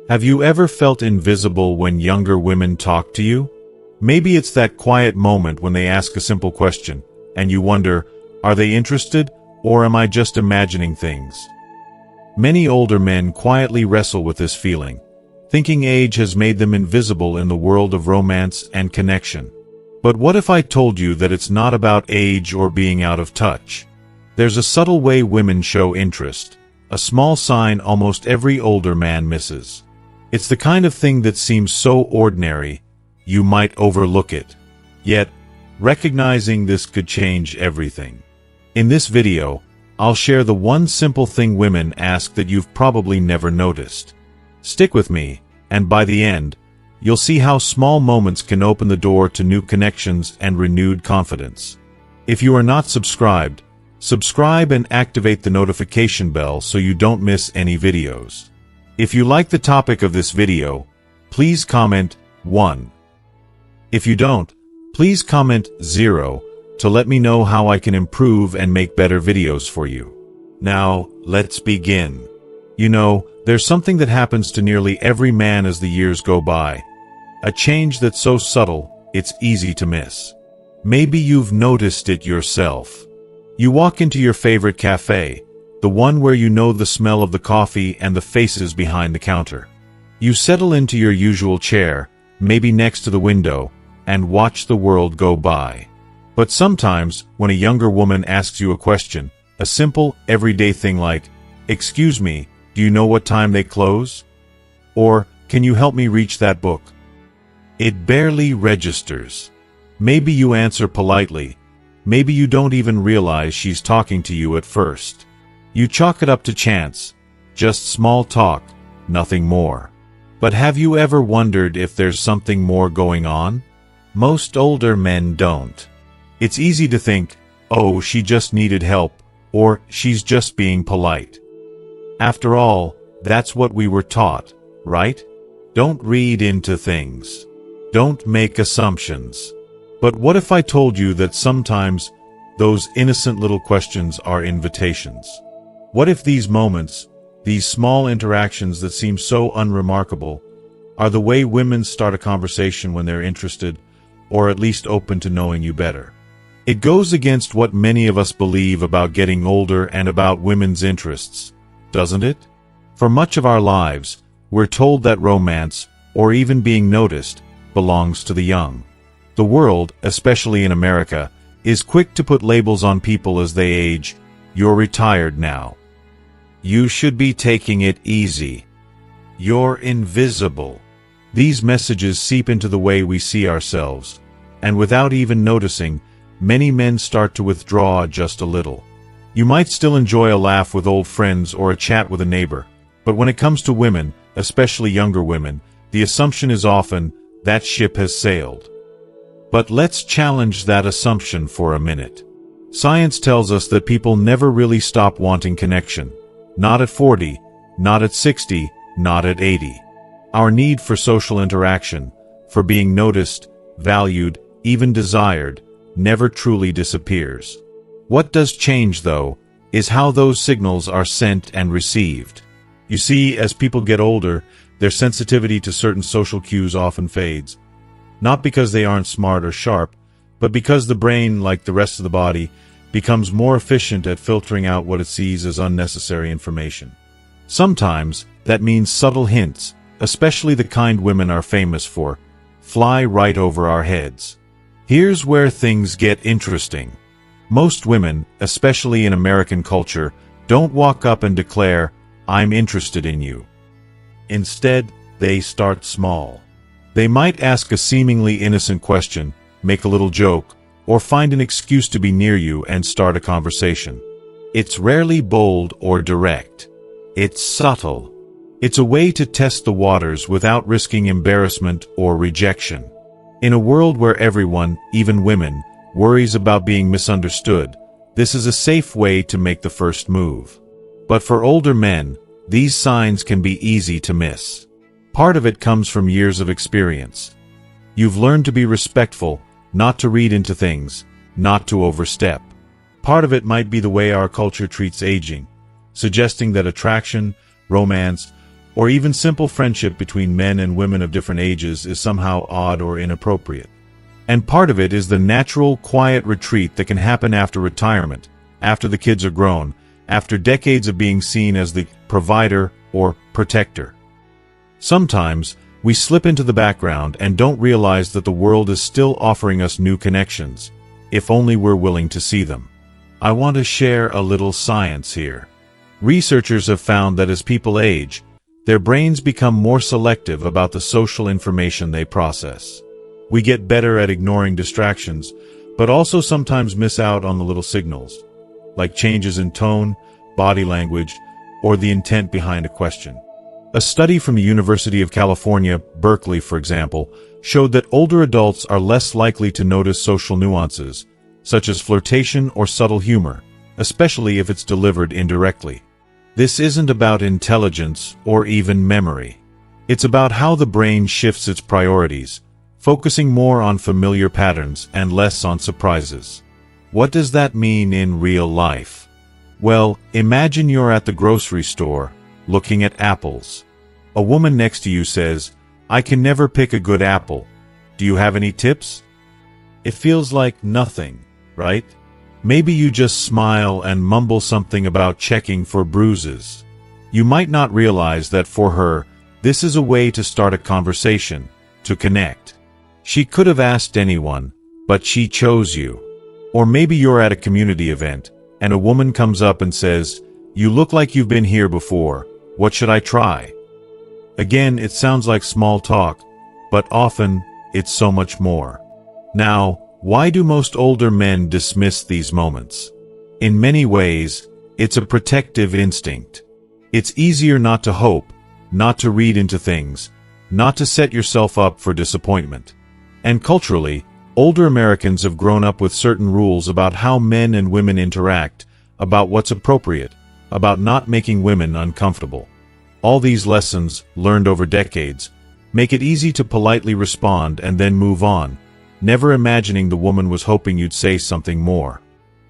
Have you ever felt invisible when younger women talk to you? Maybe it's that quiet moment when they ask a simple question, and you wonder, are they interested, or am I just imagining things? Many older men quietly wrestle with this feeling, thinking age has made them invisible in the world of romance and connection. But what if I told you that it's not about age or being out of touch? There's a subtle way women show interest, a small sign almost every older man misses. It's the kind of thing that seems so ordinary, you might overlook it. Yet, recognizing this could change everything. In this video, I'll share the one simple thing women ask that you've probably never noticed. Stick with me, and by the end, you'll see how small moments can open the door to new connections and renewed confidence. If you are not subscribed, subscribe and activate the notification bell so you don't miss any videos. If you like the topic of this video, please comment 1. If you don't, please comment 0 to let me know how I can improve and make better videos for you. Now, let's begin. You know, there's something that happens to nearly every man as the years go by. A change that's so subtle, it's easy to miss. Maybe you've noticed it yourself. You walk into your favorite cafe, the one where you know the smell of the coffee and the faces behind the counter. You settle into your usual chair, maybe next to the window, and watch the world go by. But sometimes, when a younger woman asks you a question, a simple, everyday thing like, "Excuse me, do you know what time they close?" Or, "Can you help me reach that book?" It barely registers. Maybe you answer politely. Maybe you don't even realize she's talking to you at first. You chalk it up to chance, just small talk, nothing more. But have you ever wondered if there's something more going on? Most older men don't. It's easy to think, oh, she just needed help, or she's just being polite. After all, that's what we were taught, right? Don't read into things. Don't make assumptions. But what if I told you that sometimes those innocent little questions are invitations? What if these moments, these small interactions that seem so unremarkable, are the way women start a conversation when they're interested, or at least open to knowing you better? It goes against what many of us believe about getting older and about women's interests, doesn't it? For much of our lives, we're told that romance, or even being noticed, belongs to the young. The world, especially in America, is quick to put labels on people as they age. You're retired now. You should be taking it easy. You're invisible. These messages seep into the way we see ourselves, and without even noticing, many men start to withdraw just a little. You might still enjoy a laugh with old friends or a chat with a neighbor, but when it comes to women, especially younger women, the assumption is often, that ship has sailed. But let's challenge that assumption for a minute. Science tells us that people never really stop wanting connection. Not at 40, not at 60, not at 80. Our need for social interaction, for being noticed, valued, even desired, never truly disappears. What does change, though, is how those signals are sent and received. You see, as people get older, their sensitivity to certain social cues often fades. Not because they aren't smart or sharp, but because the brain, like the rest of the body, becomes more efficient at filtering out what it sees as unnecessary information. Sometimes, that means subtle hints, especially the kind women are famous for, fly right over our heads. Here's where things get interesting. Most women, especially in American culture, don't walk up and declare, "I'm interested in you." Instead, they start small. They might ask a seemingly innocent question, make a little joke, or find an excuse to be near you and start a conversation. It's rarely bold or direct. It's subtle. It's a way to test the waters without risking embarrassment or rejection. In a world where everyone, even women, worries about being misunderstood, this is a safe way to make the first move. But for older men, these signs can be easy to miss. Part of it comes from years of experience. You've learned to be respectful, not to read into things, not to overstep. Part of it might be the way our culture treats aging, suggesting that attraction, romance, or even simple friendship between men and women of different ages is somehow odd or inappropriate. And part of it is the natural, quiet retreat that can happen after retirement, after the kids are grown, after decades of being seen as the provider or protector. Sometimes, we slip into the background and don't realize that the world is still offering us new connections, if only we're willing to see them. I want to share a little science here. Researchers have found that as people age, their brains become more selective about the social information they process. We get better at ignoring distractions, but also sometimes miss out on the little signals, like changes in tone, body language, or the intent behind a question. A study from the University of California, Berkeley, for example, showed that older adults are less likely to notice social nuances, such as flirtation or subtle humor, especially if it's delivered indirectly. This isn't about intelligence or even memory. It's about how the brain shifts its priorities, focusing more on familiar patterns and less on surprises. What does that mean in real life? Well, imagine you're at the grocery store, looking at apples. A woman next to you says, "I can never pick a good apple. Do you have any tips?" It feels like nothing, right? Maybe you just smile and mumble something about checking for bruises. You might not realize that for her, this is a way to start a conversation, to connect. She could have asked anyone, but she chose you. Or maybe you're at a community event, and a woman comes up and says, "You look like you've been here before. What should I try?" Again, it sounds like small talk, but often, it's so much more. Now, why do most older men dismiss these moments? In many ways, it's a protective instinct. It's easier not to hope, not to read into things, not to set yourself up for disappointment. And culturally, older Americans have grown up with certain rules about how men and women interact, about what's appropriate, about not making women uncomfortable. All these lessons, learned over decades, make it easy to politely respond and then move on, never imagining the woman was hoping you'd say something more.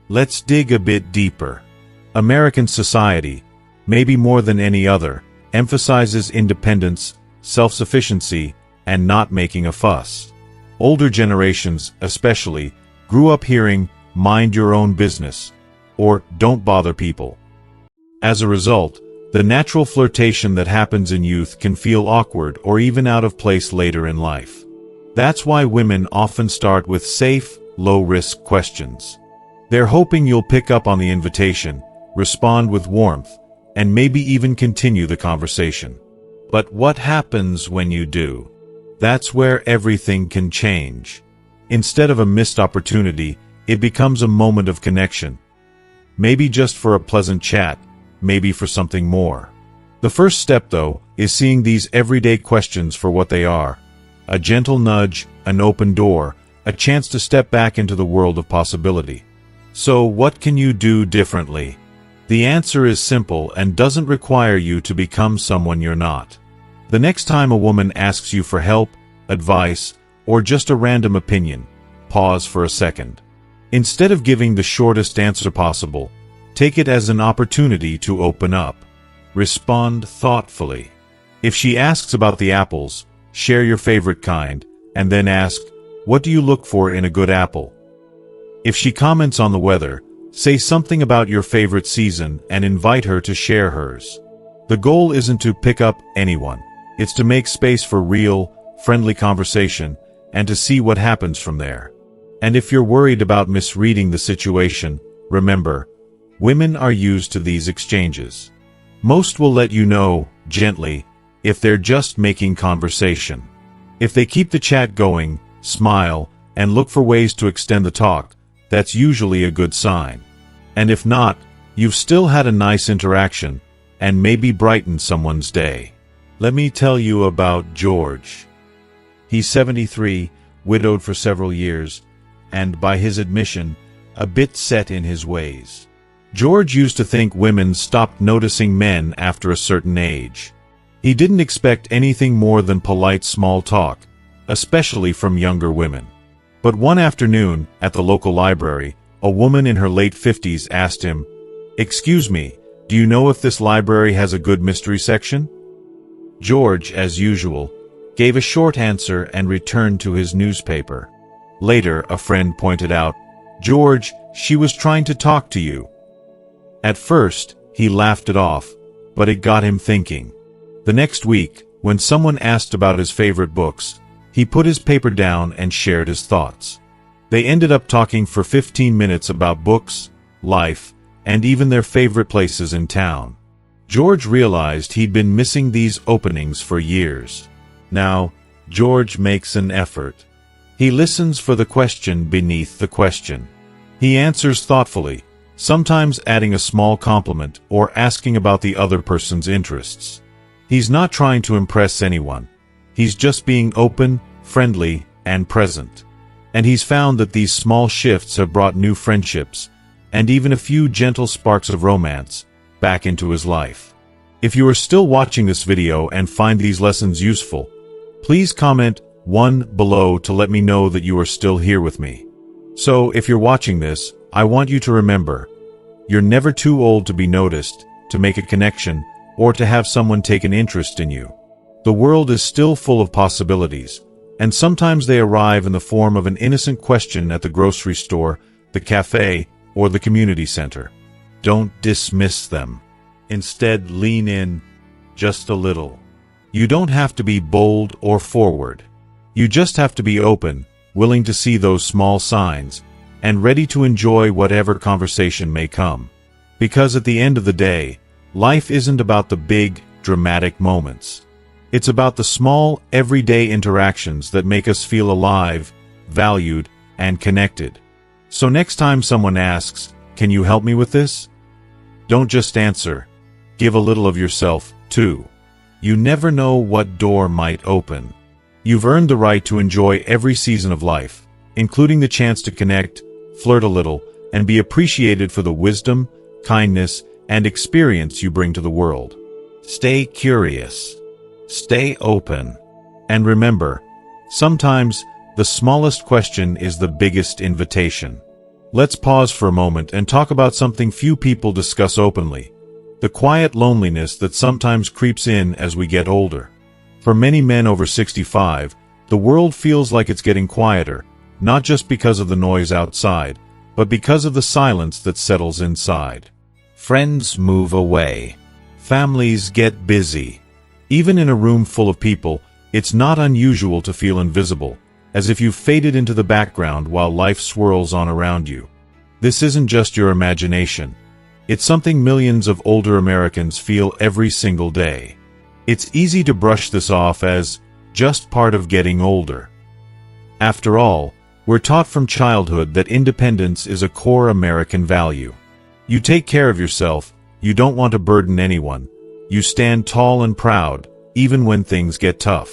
Let's dig a bit deeper. American society, maybe more than any other, emphasizes independence, self-sufficiency, and not making a fuss. Older generations, especially, grew up hearing, "Mind your own business," or "Don't bother people." As a result, the natural flirtation that happens in youth can feel awkward or even out of place later in life. That's why women often start with safe, low-risk questions. They're hoping you'll pick up on the invitation, respond with warmth, and maybe even continue the conversation. But what happens when you do? That's where everything can change. Instead of a missed opportunity, it becomes a moment of connection. Maybe just for a pleasant chat, maybe for something more. The first step, though, is seeing these everyday questions for what they are. A gentle nudge, an open door, a chance to step back into the world of possibility. So what can you do differently? The answer is simple and doesn't require you to become someone you're not. The next time a woman asks you for help, advice, or just a random opinion, pause for a second. Instead of giving the shortest answer possible, take it as an opportunity to open up. Respond thoughtfully. If she asks about the apples, share your favorite kind, and then ask, "What do you look for in a good apple?" If she comments on the weather, say something about your favorite season and invite her to share hers. The goal isn't to pick up anyone. It's to make space for real, friendly conversation and to see what happens from there. And if you're worried about misreading the situation, remember, women are used to these exchanges. Most will let you know, gently, if they're just making conversation. If they keep the chat going, smile, and look for ways to extend the talk, that's usually a good sign. And if not, you've still had a nice interaction, and maybe brightened someone's day. Let me tell you about George. He's 73, widowed for several years, and by his admission, a bit set in his ways. George used to think women stopped noticing men after a certain age. He didn't expect anything more than polite small talk, especially from younger women. But one afternoon, at the local library, a woman in her late 50s asked him, "Excuse me, do you know if this library has a good mystery section?" George, as usual, gave a short answer and returned to his newspaper. Later, a friend pointed out, "George, she was trying to talk to you." At first, he laughed it off, but it got him thinking. The next week, when someone asked about his favorite books, he put his paper down and shared his thoughts. They ended up talking for 15 minutes about books, life, and even their favorite places in town. George realized he'd been missing these openings for years. Now, George makes an effort. He listens for the question beneath the question. He answers thoughtfully, sometimes adding a small compliment or asking about the other person's interests. He's not trying to impress anyone. He's just being open, friendly, and present. And he's found that these small shifts have brought new friendships, and even a few gentle sparks of romance, back into his life. If you are still watching this video and find these lessons useful, please comment 1 below to let me know that you are still here with me. So, if you're watching this, I want you to remember, you're never too old to be noticed, to make a connection, or to have someone take an interest in you. The world is still full of possibilities, and sometimes they arrive in the form of an innocent question at the grocery store, the cafe, or the community center. Don't dismiss them. Instead, lean in just a little. You don't have to be bold or forward. You just have to be open, willing to see those small signs, and ready to enjoy whatever conversation may come. Because at the end of the day, life isn't about the big, dramatic moments. It's about the small, everyday interactions that make us feel alive, valued, and connected. So next time someone asks, "Can you help me with this?" don't just answer. Give a little of yourself, too. You never know what door might open. You've earned the right to enjoy every season of life, including the chance to connect, flirt a little, and be appreciated for the wisdom, kindness, and experience you bring to the world. Stay curious. Stay open. And remember, sometimes the smallest question is the biggest invitation. Let's pause for a moment and talk about something few people discuss openly: the quiet loneliness that sometimes creeps in as we get older. For many men over 65, the world feels like it's getting quieter, not just because of the noise outside, but because of the silence that settles inside. Friends move away. Families get busy. Even in a room full of people, it's not unusual to feel invisible, as if you've faded into the background while life swirls on around you. This isn't just your imagination. It's something millions of older Americans feel every single day. It's easy to brush this off as just part of getting older. After all, we're taught from childhood that independence is a core American value. You take care of yourself, you don't want to burden anyone, you stand tall and proud, even when things get tough.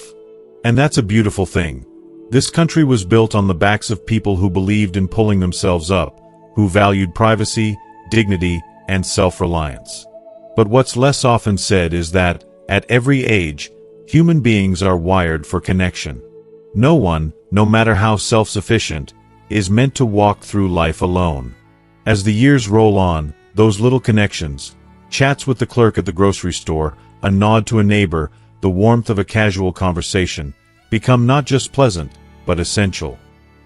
And that's a beautiful thing. This country was built on the backs of people who believed in pulling themselves up, who valued privacy, dignity, and self-reliance. But what's less often said is that, at every age, human beings are wired for connection. No one, no matter how self-sufficient, is meant to walk through life alone. As the years roll on, those little connections, chats with the clerk at the grocery store, a nod to a neighbor, the warmth of a casual conversation, become not just pleasant, but essential.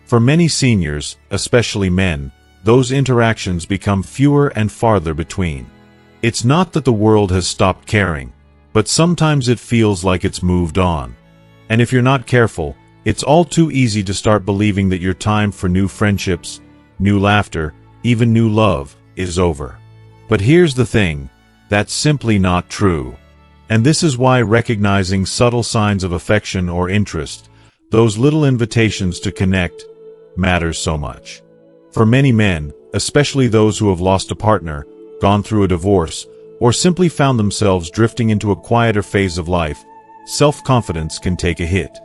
For many seniors, especially men, those interactions become fewer and farther between. It's not that the world has stopped caring, but sometimes it feels like it's moved on. And if you're not careful, it's all too easy to start believing that your time for new friendships, new laughter, even new love, is over. But here's the thing, that's simply not true. And this is why recognizing subtle signs of affection or interest, those little invitations to connect, matters so much. For many men, especially those who have lost a partner, gone through a divorce, or simply found themselves drifting into a quieter phase of life, self-confidence can take a hit.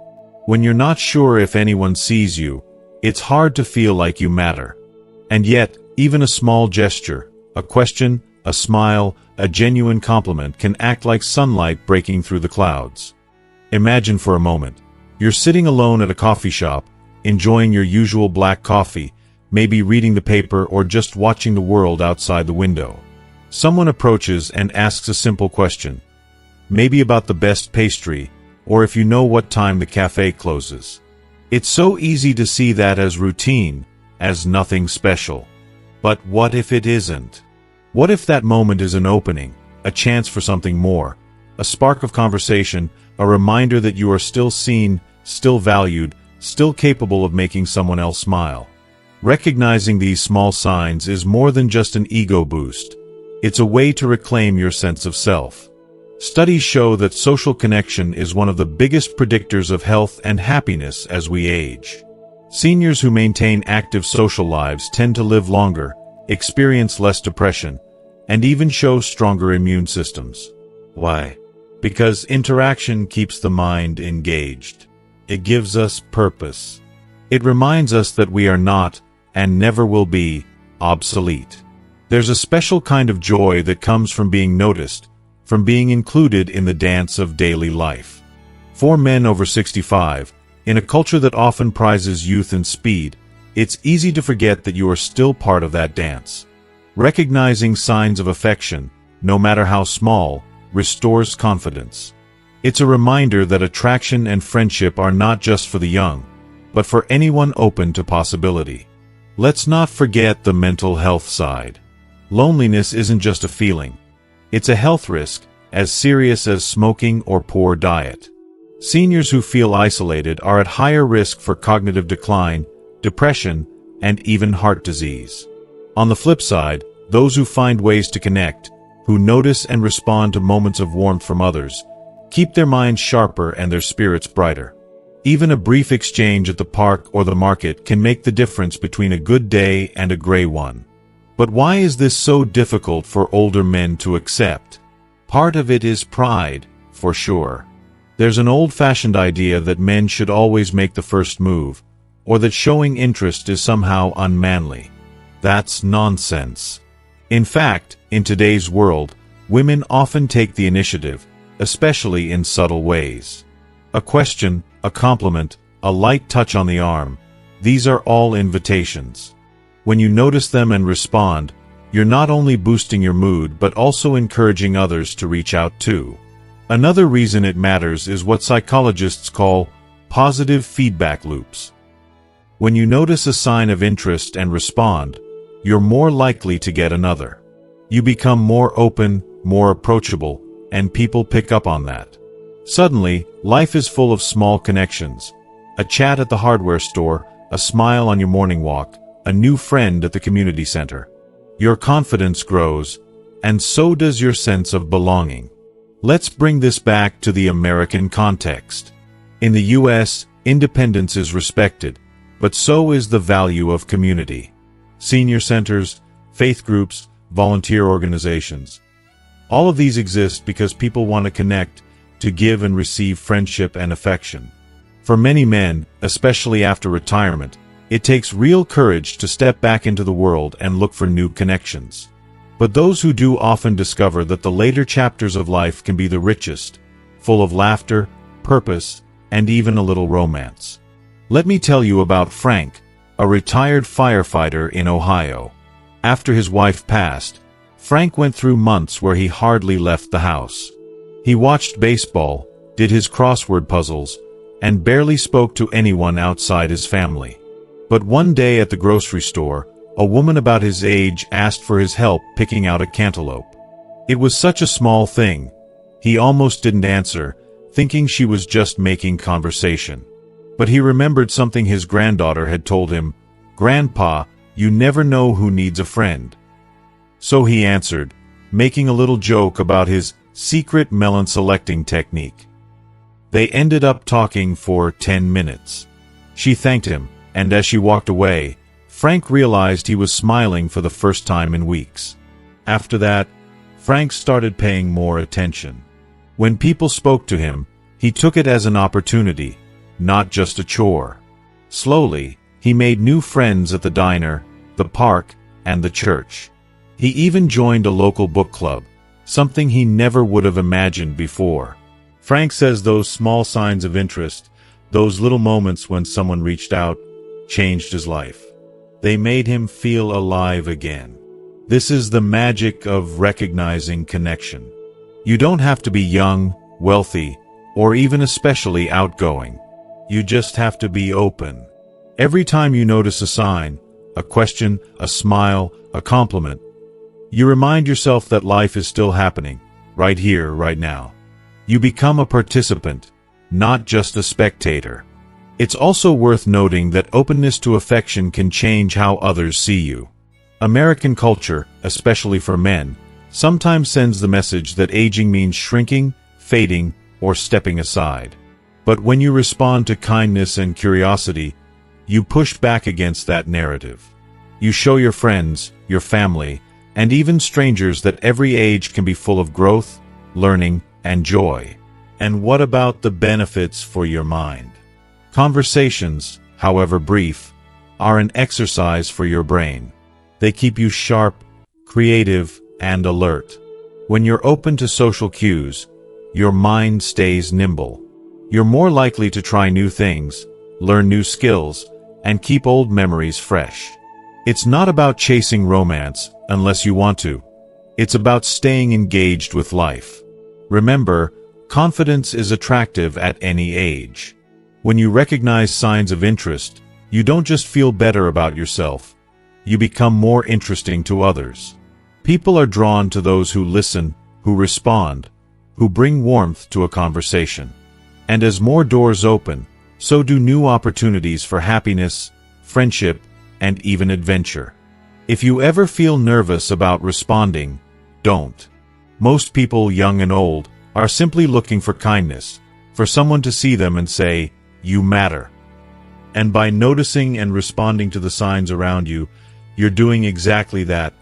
When you're not sure if anyone sees you, it's hard to feel like you matter. And yet, even a small gesture, a question, a smile, a genuine compliment can act like sunlight breaking through the clouds. Imagine for a moment, you're sitting alone at a coffee shop, enjoying your usual black coffee, maybe reading the paper or just watching the world outside the window. Someone approaches and asks a simple question. maybe about the best pastry, or if you know what time the cafe closes. It's so easy to see that as routine, as nothing special. But what if it isn't? What if that moment is an opening, a chance for something more, a spark of conversation, a reminder that you are still seen, still valued, still capable of making someone else smile? Recognizing these small signs is more than just an ego boost. It's a way to reclaim your sense of self. Studies show that social connection is one of the biggest predictors of health and happiness as we age. Seniors who maintain active social lives tend to live longer, experience less depression, and even show stronger immune systems. Why? Because interaction keeps the mind engaged. It gives us purpose. It reminds us that we are not, and never will be, obsolete. There's a special kind of joy that comes from being noticed, from being included in the dance of daily life. For men over 65, in a culture that often prizes youth and speed, it's easy to forget that you are still part of that dance. Recognizing signs of affection, no matter how small, restores confidence. It's a reminder that attraction and friendship are not just for the young, but for anyone open to possibility. Let's not forget the mental health side. Loneliness isn't just a feeling. It's a health risk, as serious as smoking or poor diet. Seniors who feel isolated are at higher risk for cognitive decline, depression, and even heart disease. On the flip side, those who find ways to connect, who notice and respond to moments of warmth from others, keep their minds sharper and their spirits brighter. Even a brief exchange at the park or the market can make the difference between a good day and a gray one. But why is this so difficult for older men to accept? Part of it is pride, for sure. There's an old-fashioned idea that men should always make the first move, or that showing interest is somehow unmanly. That's nonsense. In fact, in today's world, women often take the initiative, especially in subtle ways. A question, a compliment, a light touch on the arm, these are all invitations. When you notice them and respond, you're not only boosting your mood but also encouraging others to reach out too. Another reason it matters is what psychologists call positive feedback loops. When you notice a sign of interest and respond, you're more likely to get another. You become more open, more approachable, and people pick up on that. Suddenly, life is full of small connections. A chat at the hardware store, a smile on your morning walk, a new friend at the community center. Your confidence grows, and so does your sense of belonging. Let's bring this back to the American context. In the U.S., independence is respected, but so is the value of community. Senior centers, faith groups, volunteer organizations. All of these exist because people want to connect, to give and receive friendship and affection. For many men, especially after retirement, it takes real courage to step back into the world and look for new connections. But those who do often discover that the later chapters of life can be the richest, full of laughter, purpose, and even a little romance. Let me tell you about Frank, a retired firefighter in Ohio. After his wife passed, Frank went through months where he hardly left the house. He watched baseball, did his crossword puzzles, and barely spoke to anyone outside his family. But one day at the grocery store, a woman about his age asked for his help picking out a cantaloupe. It was such a small thing. He almost didn't answer, thinking she was just making conversation. But he remembered something his granddaughter had told him, "Grandpa, you never know who needs a friend." So he answered, making a little joke about his secret melon selecting technique. They ended up talking for 10 minutes. She thanked him, and as she walked away, Frank realized he was smiling for the first time in weeks. After that, Frank started paying more attention. When people spoke to him, he took it as an opportunity, not just a chore. Slowly, he made new friends at the diner, the park, and the church. He even joined a local book club, something he never would have imagined before. Frank says those small signs of interest, those little moments when someone reached out, changed his life. They made him feel alive again. This is the magic of recognizing connection. You don't have to be young, wealthy, or even especially outgoing. You just have to be open. Every time you notice a sign, a question, a smile, a compliment, you remind yourself that life is still happening, right here, right now. You become a participant, not just a spectator. It's also worth noting that openness to affection can change how others see you. American culture, especially for men, sometimes sends the message that aging means shrinking, fading, or stepping aside. But when you respond to kindness and curiosity, you push back against that narrative. You show your friends, your family, and even strangers that every age can be full of growth, learning, and joy. And what about the benefits for your mind? Conversations, however brief, are an exercise for your brain. They keep you sharp, creative, and alert. When you're open to social cues, your mind stays nimble. You're more likely to try new things, learn new skills, and keep old memories fresh. It's not about chasing romance, unless you want to. It's about staying engaged with life. Remember, confidence is attractive at any age. When you recognize signs of interest, you don't just feel better about yourself. You become more interesting to others. People are drawn to those who listen, who respond, who bring warmth to a conversation. And as more doors open, so do new opportunities for happiness, friendship, and even adventure. If you ever feel nervous about responding, don't. Most people, young and old, are simply looking for kindness, for someone to see them and say, "You matter." And by noticing and responding to the signs around you, you're doing exactly that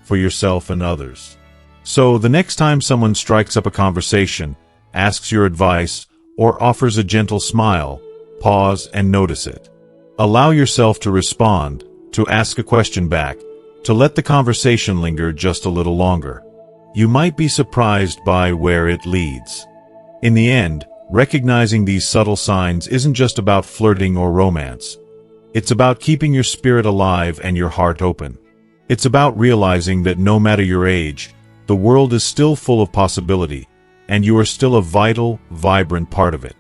for yourself and others. So the next time someone strikes up a conversation, asks your advice, or offers a gentle smile, pause and notice it. Allow yourself to respond, to ask a question back, to let the conversation linger just a little longer. You might be surprised by where it leads. In the end, recognizing these subtle signs isn't just about flirting or romance. It's about keeping your spirit alive and your heart open. It's about realizing that no matter your age, the world is still full of possibility, and you are still a vital, vibrant part of it.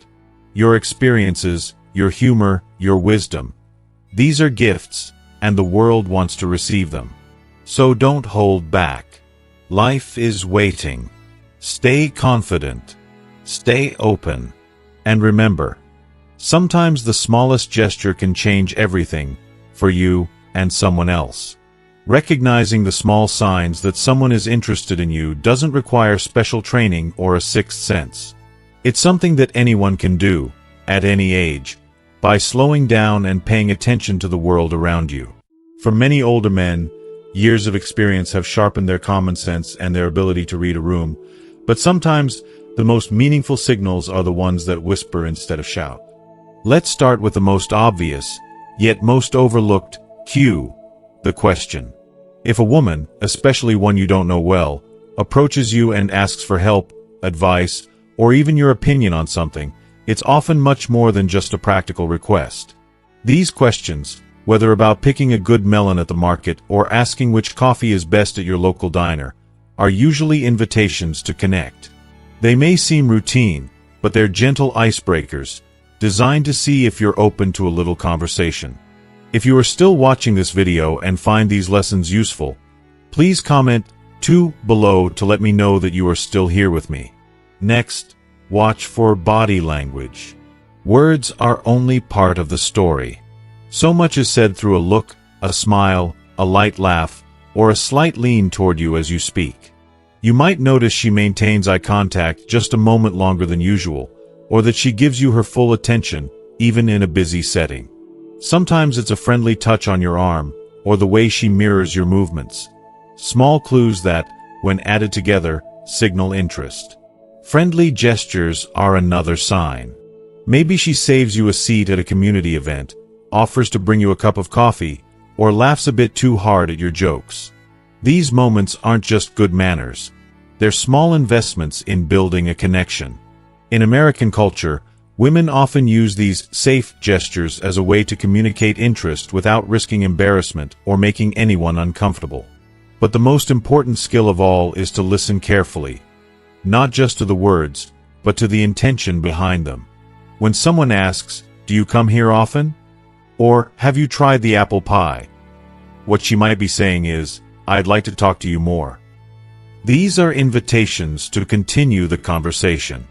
Your experiences, your humor, your wisdom. These are gifts, and the world wants to receive them. So don't hold back. Life is waiting. Stay confident. Stay open. And remember, sometimes the smallest gesture can change everything for you and someone else. Recognizing the small signs that someone is interested in you doesn't require special training or a sixth sense. It's something that anyone can do, at any age, by slowing down and paying attention to the world around you. For many older men, years of experience have sharpened their common sense and their ability to read a room, but sometimes the most meaningful signals are the ones that whisper instead of shout. Let's start with the most obvious, yet most overlooked, cue, the question. If a woman, especially one you don't know well, approaches you and asks for help, advice, or even your opinion on something, it's often much more than just a practical request. These questions, whether about picking a good melon at the market or asking which coffee is best at your local diner, are usually invitations to connect. They may seem routine, but they're gentle icebreakers, designed to see if you're open to a little conversation. If you are still watching this video and find these lessons useful, please comment 2 below to let me know that you are still here with me. Next, watch for body language. Words are only part of the story. So much is said through a look, a smile, a light laugh, or a slight lean toward you as you speak. You might notice she maintains eye contact just a moment longer than usual, or that she gives you her full attention, even in a busy setting. Sometimes it's a friendly touch on your arm, or the way she mirrors your movements. Small clues that, when added together, signal interest. Friendly gestures are another sign. Maybe she saves you a seat at a community event, offers to bring you a cup of coffee, or laughs a bit too hard at your jokes. These moments aren't just good manners. They're small investments in building a connection. In American culture, women often use these safe gestures as a way to communicate interest without risking embarrassment or making anyone uncomfortable. But the most important skill of all is to listen carefully. not just to the words, but to the intention behind them. When someone asks, "Do you come here often?" or "Have you tried the apple pie?" what she might be saying is, "I'd like to talk to you more." These are invitations to continue the conversation.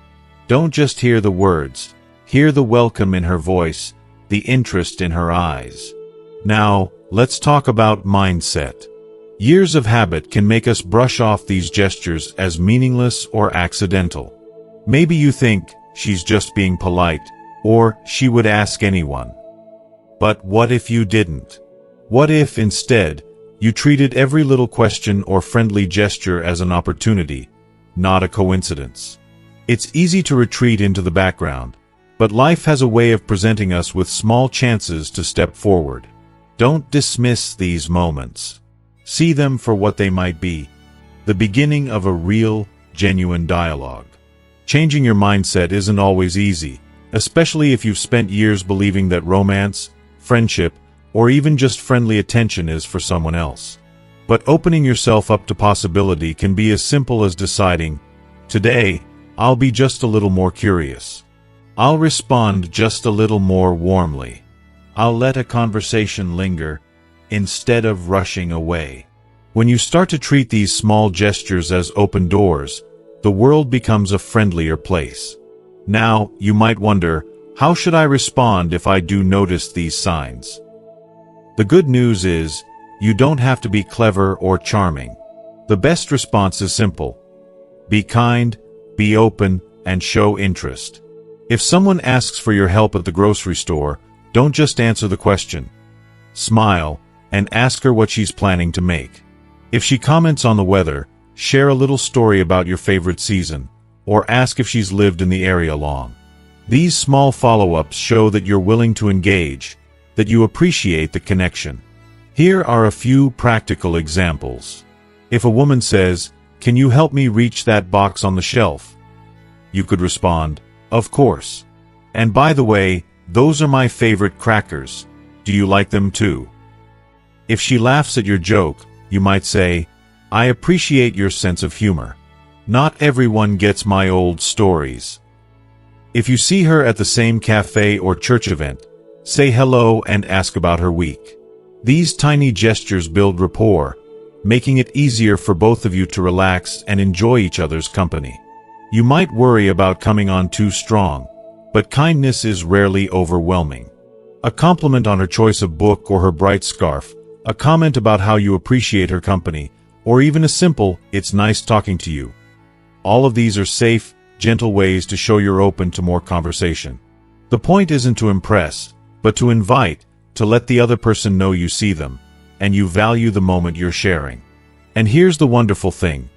Don't just hear the words, hear the welcome in her voice, the interest in her eyes. Now, let's talk about mindset. Years of habit can make us brush off these gestures as meaningless or accidental. Maybe you think, "She's just being polite," or "She would ask anyone." But what if you didn't? What if, instead, you treated every little question or friendly gesture as an opportunity, not a coincidence? It's easy to retreat into the background, but life has a way of presenting us with small chances to step forward. Don't dismiss these moments. See them for what they might be, the beginning of a real, genuine dialogue. Changing your mindset isn't always easy, especially if you've spent years believing that romance, friendship, or even just friendly attention is for someone else. But opening yourself up to possibility can be as simple as deciding, "Today, I'll be just a little more curious. I'll respond just a little more warmly. I'll let a conversation linger instead of rushing away." When you start to treat these small gestures as open doors, the world becomes a friendlier place. Now, you might wonder, how should I respond if I do notice these signs? The good news is, you don't have to be clever or charming. The best response is simple. Be kind, be open, and show interest. If someone asks for your help at the grocery store, don't just answer the question. Smile, and ask her what she's planning to make. If she comments on the weather, share a little story about your favorite season, or ask if she's lived in the area long. These small follow-ups show that you're willing to engage, that you appreciate the connection. Here are a few practical examples. If a woman says, "Can you help me reach that box on the shelf?" you could respond, "Of course. And by the way, those are my favorite crackers. Do you like them too?" If she laughs at your joke, you might say, "I appreciate your sense of humor. Not everyone gets my old stories." If you see her at the same cafe or church event, say hello and ask about her week. These tiny gestures build rapport, making it easier for both of you to relax and enjoy each other's company. You might worry about coming on too strong, but kindness is rarely overwhelming. A compliment on her choice of book or her bright scarf, a comment about how you appreciate her company, or even a simple, "It's nice talking to you." All of these are safe, gentle ways to show you're open to more conversation. The point isn't to impress, but to invite, to let the other person know you see them, and you value the moment you're sharing. And here's the wonderful thing.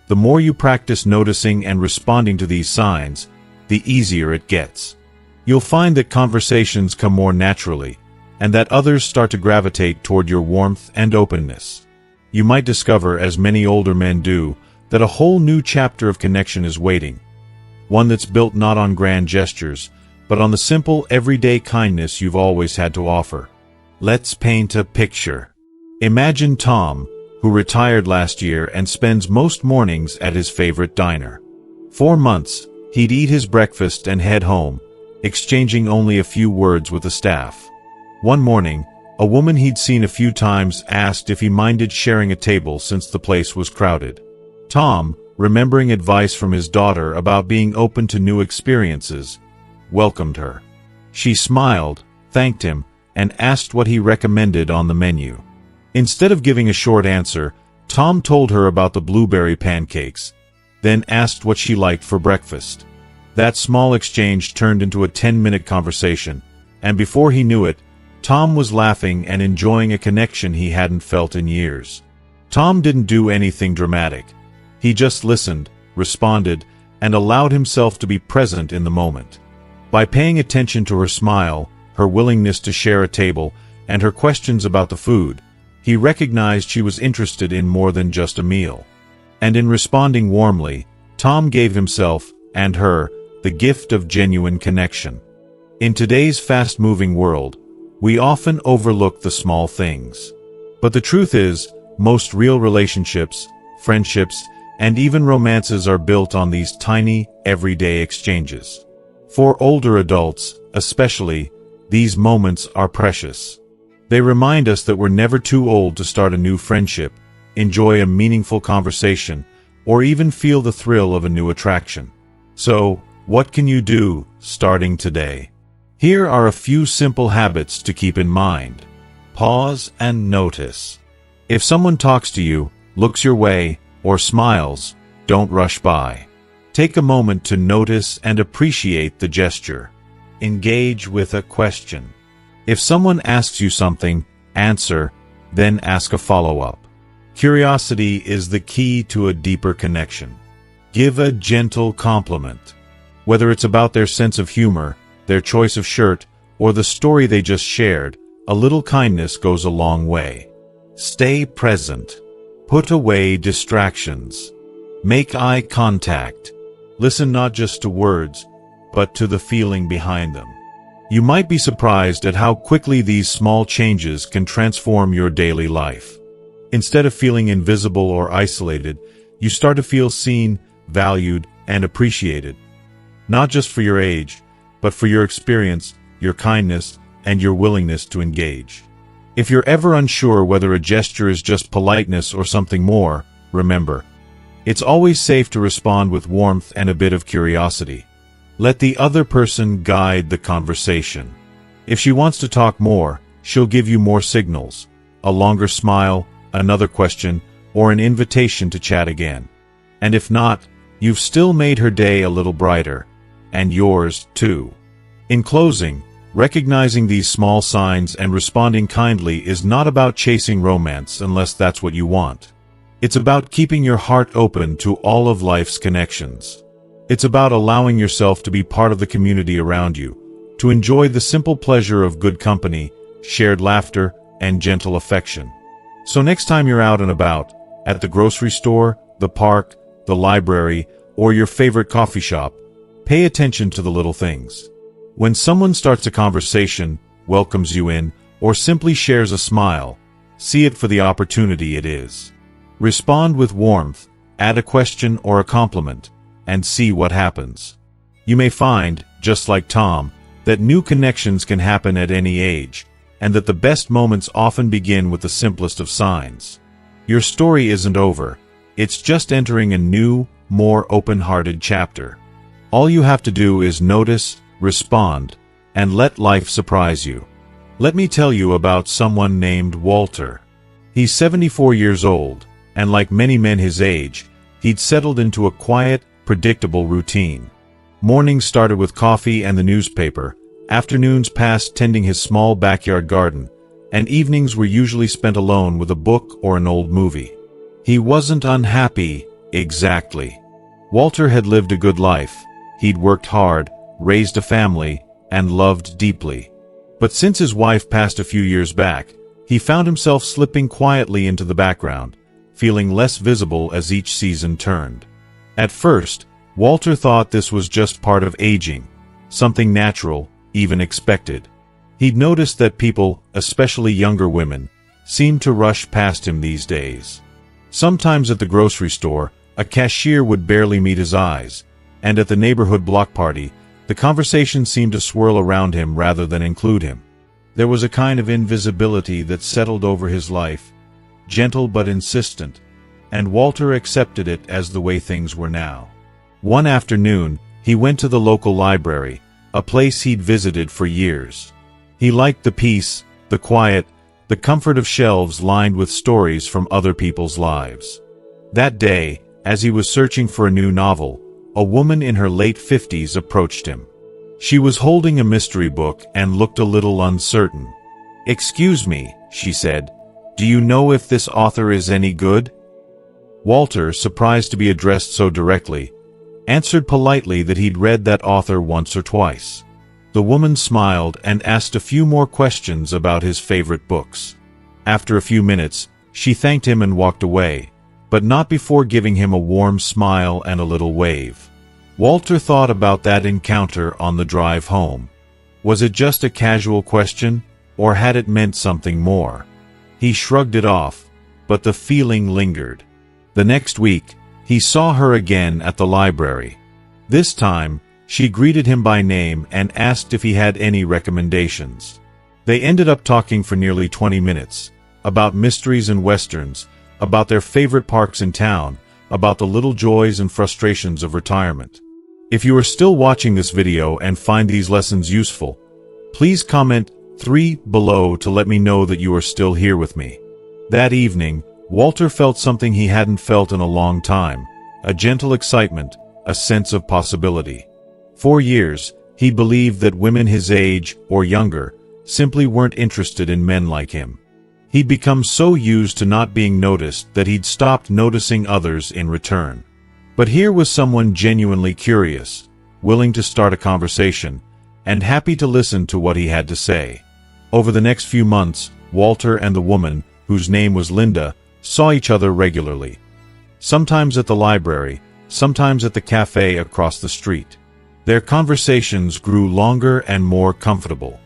The more you practice noticing and responding to these signs, the easier it gets. You'll find that conversations come more naturally, and that others start to gravitate toward your warmth and openness. You might discover, as many older men do, that a whole new chapter of connection is waiting. One that's built not on grand gestures, but on the simple, everyday kindness you've always had to offer. Let's paint a picture. Imagine Tom, who retired last year and spends most mornings at his favorite diner. For months, he'd eat his breakfast and head home, exchanging only a few words with the staff. One morning, a woman he'd seen a few times asked if he minded sharing a table since the place was crowded. Tom, remembering advice from his daughter about being open to new experiences, welcomed her. She smiled, thanked him, and asked what he recommended on the menu. Instead of giving a short answer, Tom told her about the blueberry pancakes, then asked what she liked for breakfast. That small exchange turned into a 10-minute conversation, and before he knew it, Tom was laughing and enjoying a connection he hadn't felt in years. Tom didn't do anything dramatic. He just listened, responded, and allowed himself to be present in the moment. By paying attention to her smile, her willingness to share a table, and her questions about the food, he recognized she was interested in more than just a meal. And in responding warmly, Tom gave himself, and her, the gift of genuine connection. In today's fast-moving world, we often overlook the small things. But the truth is, most real relationships, friendships, And even romances are built on these tiny, everyday exchanges. For older adults, especially, these moments are precious. They remind us that we're never too old to start a new friendship, enjoy a meaningful conversation, or even feel the thrill of a new attraction. So, what can you do, starting today? Here are a few simple habits to keep in mind. Pause and notice. If someone talks to you, looks your way, or smiles, don't rush by. Take a moment to notice and appreciate the gesture. Engage with a question. If someone asks you something, answer, then ask a follow-up. Curiosity is the key to a deeper connection. Give a gentle compliment. Whether it's about their sense of humor, their choice of shirt, or the story they just shared, a little kindness goes a long way. Stay present. Put away distractions. Make eye contact. Listen not just to words, but to the feeling behind them. You might be surprised at how quickly these small changes can transform your daily life. Instead of feeling invisible or isolated, you start to feel seen, valued, and appreciated. Not just for your age, but for your experience, your kindness, and your willingness to engage. If you're ever unsure whether a gesture is just politeness or something more, remember, it's always safe to respond with warmth and a bit of curiosity. Let the other person guide the conversation. If she wants to talk more, she'll give you more signals, a longer smile, another question, or an invitation to chat again. And if not, you've still made her day a little brighter, and yours too. In closing, recognizing these small signs and responding kindly is not about chasing romance unless that's what you want. It's about keeping your heart open to all of life's connections. It's about allowing yourself to be part of the community around you, to enjoy the simple pleasure of good company, shared laughter, and gentle affection. So next time you're out and about, at the grocery store, the park, the library, or your favorite coffee shop, pay attention to the little things. When someone starts a conversation, welcomes you in, or simply shares a smile, see it for the opportunity it is. Respond with warmth, add a question or a compliment, and see what happens. You may find, just like Tom, that new connections can happen at any age, and that the best moments often begin with the simplest of signs. Your story isn't over, it's just entering a new, more open-hearted chapter. All you have to do is notice, respond, and let life surprise you. Let me tell you about someone named Walter. He's 74 years old, and like many men his age, he'd settled into a quiet, predictable routine. Mornings started with coffee and the newspaper, afternoons passed tending his small backyard garden, and evenings were usually spent alone with a book or an old movie. He wasn't unhappy, exactly. Walter had lived a good life. He'd worked hard, raised a family, and loved deeply. But since his wife passed a few years back, he found himself slipping quietly into the background, feeling less visible as each season turned. At first, Walter thought this was just part of aging, something natural, even expected. He'd noticed that people, especially younger women, seemed to rush past him these days. Sometimes at the grocery store, a cashier would barely meet his eyes, and at the neighborhood block party, the conversation seemed to swirl around him rather than include him. There was a kind of invisibility that settled over his life, gentle but insistent, and Walter accepted it as the way things were now. One afternoon, he went to the local library, a place he'd visited for years. He liked the peace, the quiet, the comfort of shelves lined with stories from other people's lives. That day, as he was searching for a new novel, a woman in her late 50s approached him. She was holding a mystery book and looked a little uncertain. "Excuse me," she said, "do you know if this author is any good?" Walter, surprised to be addressed so directly, answered politely that he'd read that author once or twice. The woman smiled and asked a few more questions about his favorite books. After a few minutes, she thanked him and walked away, but not before giving him a warm smile and a little wave. Walter thought about that encounter on the drive home. Was it just a casual question, or had it meant something more? He shrugged it off, but the feeling lingered. The next week, He saw her again at the library. This time, she greeted him by name and asked if he had any recommendations. They ended up talking for nearly 20 minutes, about mysteries and westerns, about their favorite parks in town, about the little joys and frustrations of retirement. If you are still watching this video and find these lessons useful, please comment 3 below to let me know that you are still here with me. That evening, Walter felt something he hadn't felt in a long time, a gentle excitement, a sense of possibility. For years, he believed that women his age, or younger, simply weren't interested in men like him. He'd become so used to not being noticed that he'd stopped noticing others in return. But here was someone genuinely curious, willing to start a conversation, and happy to listen to what he had to say. Over the next few months, Walter and the woman, whose name was Linda, saw each other regularly. Sometimes at the library, sometimes at the cafe across the street. Their conversations grew longer and more comfortable.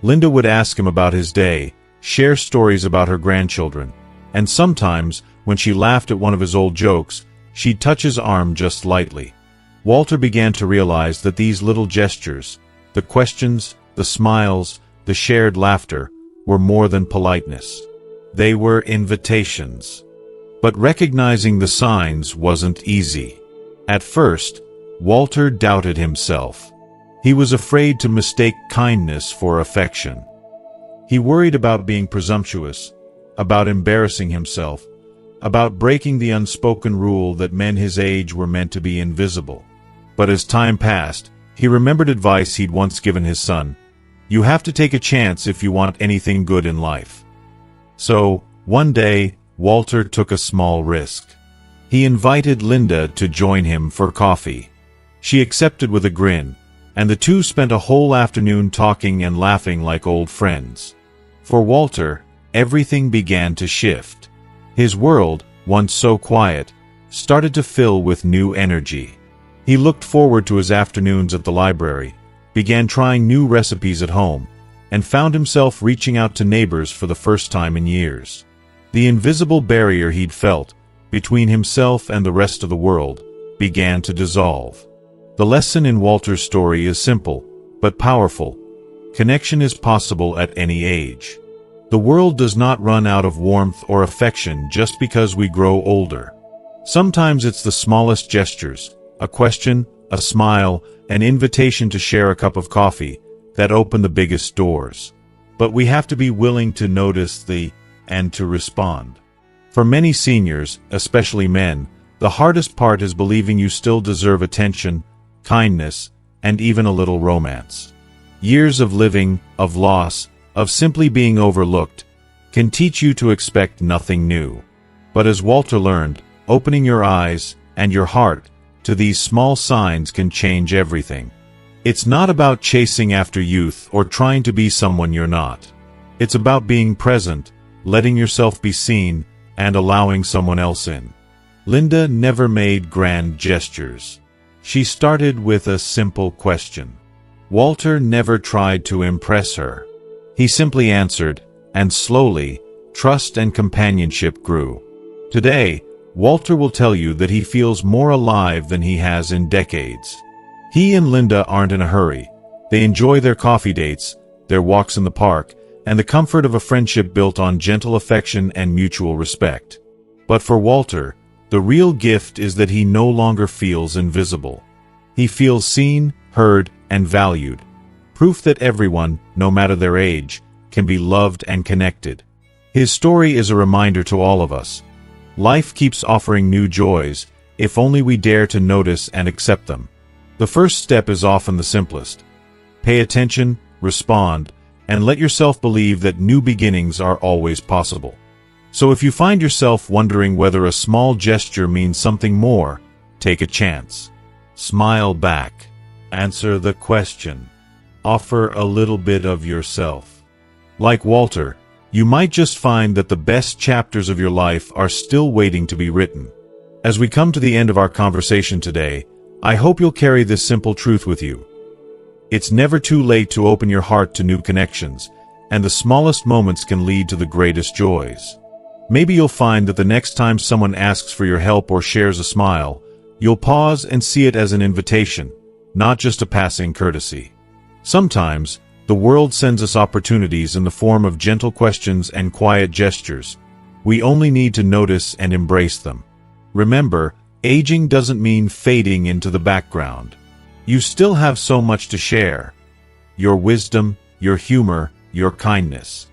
Linda would ask him about his day, share stories about her grandchildren, and sometimes, when she laughed at one of his old jokes, she'd touch his arm just lightly. Walter began to realize that these little gestures, the questions, the smiles, the shared laughter, were more than politeness. They were invitations. But recognizing the signs wasn't easy. At first, Walter doubted himself. He was afraid to mistake kindness for affection. He worried about being presumptuous, about embarrassing himself, about breaking the unspoken rule that men his age were meant to be invisible. But as time passed, he remembered advice he'd once given his son. You have to take a chance if you want anything good in life. So, one day, Walter took a small risk. He invited Linda to join him for coffee. She accepted with a grin, and the two spent a whole afternoon talking and laughing like old friends. For Walter, everything began to shift. His world, once so quiet, started to fill with new energy. He looked forward to his afternoons at the library, began trying new recipes at home, and found himself reaching out to neighbors for the first time in years. The invisible barrier he'd felt, between himself and the rest of the world, began to dissolve. The lesson in Walter's story is simple, but powerful. Connection is possible at any age. The world does not run out of warmth or affection just because we grow older. Sometimes it's the smallest gestures, a question, a smile, an invitation to share a cup of coffee, that open the biggest doors. But we have to be willing to notice and to respond. For many seniors, especially men, the hardest part is believing you still deserve attention, kindness, and even a little romance. Years of living, of loss, of simply being overlooked, can teach you to expect nothing new. But as Walter learned, opening your eyes and your heart to these small signs can change everything. It's not about chasing after youth or trying to be someone you're not. It's about being present, letting yourself be seen, and allowing someone else in. Linda never made grand gestures. She started with a simple question. Walter never tried to impress her. He simply answered, and slowly, trust and companionship grew. Today, Walter will tell you that he feels more alive than he has in decades. He and Linda aren't in a hurry. They enjoy their coffee dates, their walks in the park, and the comfort of a friendship built on gentle affection and mutual respect. But for Walter, the real gift is that he no longer feels invisible. He feels seen, heard, and valued. Proof that everyone, no matter their age, can be loved and connected. His story is a reminder to all of us. Life keeps offering new joys, if only we dare to notice and accept them. The first step is often the simplest. Pay attention, respond, and let yourself believe that new beginnings are always possible. So if you find yourself wondering whether a small gesture means something more, take a chance. Smile back. Answer the question. Offer a little bit of yourself. Like Walter, you might just find that the best chapters of your life are still waiting to be written. As we come to the end of our conversation today, I hope you'll carry this simple truth with you. It's never too late to open your heart to new connections, and the smallest moments can lead to the greatest joys. Maybe you'll find that the next time someone asks for your help or shares a smile, you'll pause and see it as an invitation, not just a passing courtesy. Sometimes, the world sends us opportunities in the form of gentle questions and quiet gestures. We only need to notice and embrace them. Remember, aging doesn't mean fading into the background. You still have so much to share. Your wisdom, your humor, your kindness.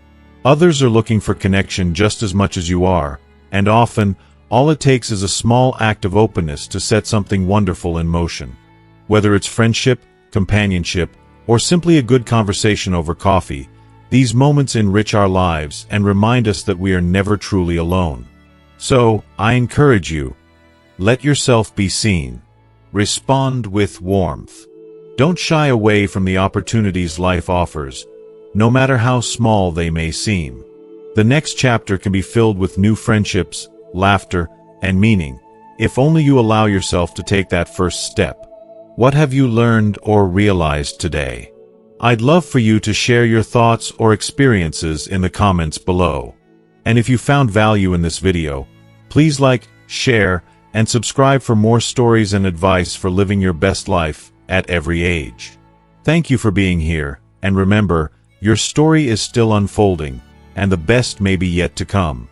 Others are looking for connection just as much as you are, and often, all it takes is a small act of openness to set something wonderful in motion. Whether it's friendship, companionship, or simply a good conversation over coffee, these moments enrich our lives and remind us that we are never truly alone. So, I encourage you, let yourself be seen. Respond with warmth. Don't shy away from the opportunities life offers, no matter how small they may seem. The next chapter can be filled with new friendships, laughter, and meaning, if only you allow yourself to take that first step. What have you learned or realized today? I'd love for you to share your thoughts or experiences in the comments below. And if you found value in this video, please like, share, and subscribe for more stories and advice for living your best life at every age. Thank you for being here, and remember, your story is still unfolding, and the best may be yet to come.